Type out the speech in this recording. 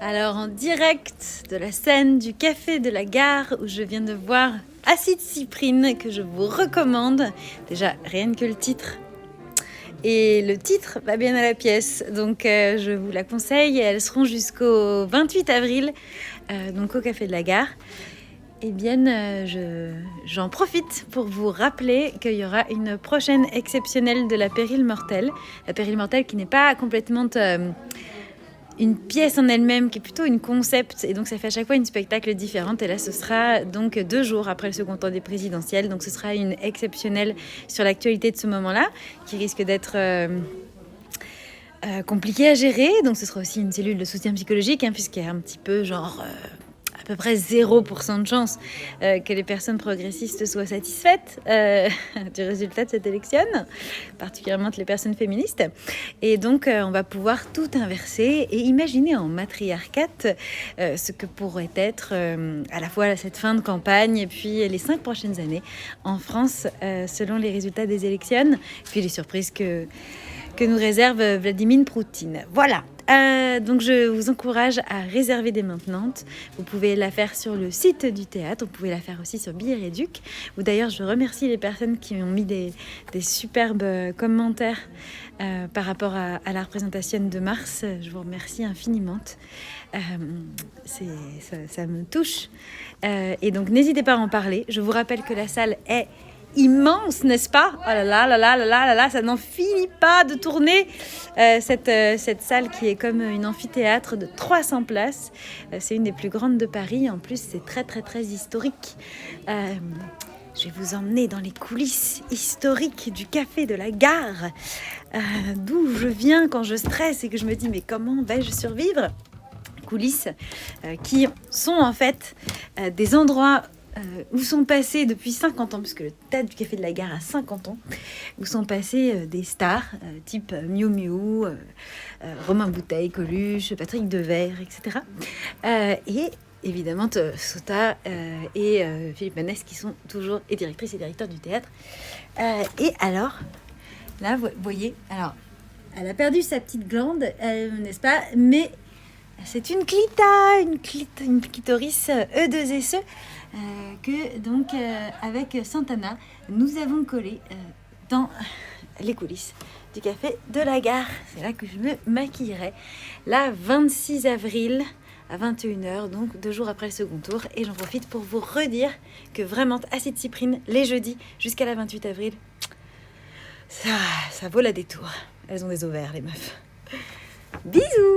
Alors en direct de la scène du Café de la Gare où je viens de voir Acide Cyprine que je vous recommande. Déjà rien que le titre. Et le titre va bien à la pièce, donc je vous la conseille. Elles seront jusqu'au 28 avril, donc au Café de la Gare. Eh bien, j'en profite pour vous rappeler qu'il y aura une prochaine exceptionnelle de la Pérille Mortelle. La Pérille Mortelle qui n'est pas complètement une pièce en elle-même, qui est plutôt une concept, et donc ça fait à chaque fois une spectacle différente. Et là, ce sera donc 2 jours après le second tour des présidentielles, donc ce sera une exceptionnelle sur l'actualité de ce moment-là, qui risque d'être compliquée à gérer. Donc ce sera aussi une cellule de soutien psychologique, puisqu'il y a un petit peu genre à peu près 0% de chance que les personnes progressistes soient satisfaites du résultat de cette élection, particulièrement les personnes féministes. Et donc, on va pouvoir tout inverser et imaginer en matriarcat ce que pourrait être à la fois cette fin de campagne et puis les 5 prochaines années en France, selon les résultats des élections, puis les surprises que nous réserve Vladimir Poutine. Voilà. Donc je vous encourage à réserver dès maintenant. Vous pouvez la faire sur le site du théâtre, vous pouvez la faire aussi sur Billets Réduc, où d'ailleurs je remercie les personnes qui ont mis des superbes commentaires par rapport à la représentation de mars. Je vous remercie infiniment. Ça me touche. Et donc n'hésitez pas à en parler. Je vous rappelle que la salle est immense, n'est-ce pas? Oh là là là là là là là, ça n'en finit pas de tourner cette salle qui est comme une amphithéâtre de 300 places. C'est une des plus grandes de Paris. En plus, c'est très très très historique. Je vais vous emmener dans les coulisses historiques du Café de la Gare, d'où je viens quand je stresse et que je me dis mais comment vais-je survivre? Coulisses qui sont en fait des endroits où sont passés depuis 50 ans, puisque le théâtre du Café de la Gare a 50 ans, où sont passés des stars type Miu Miu, Romain Bouteille, Coluche, Patrick Devers, etc. Et évidemment Sota et Philippe Manès qui sont toujours et directrices et directeurs du théâtre. Et alors, là, vous voyez, alors, elle a perdu sa petite glande, n'est-ce pas? Mais c'est une clita, une clitoris E2SE que donc avec Santana nous avons collé dans les coulisses du Café de la Gare. C'est là que je me maquillerai, là 26 avril à 21h, donc 2 jours après le second tour. Et j'en profite pour vous redire que vraiment Acide Cyprine les jeudis jusqu'à la 28 avril, ça vaut la détour. Elles ont des ovaires les meufs. Bisous.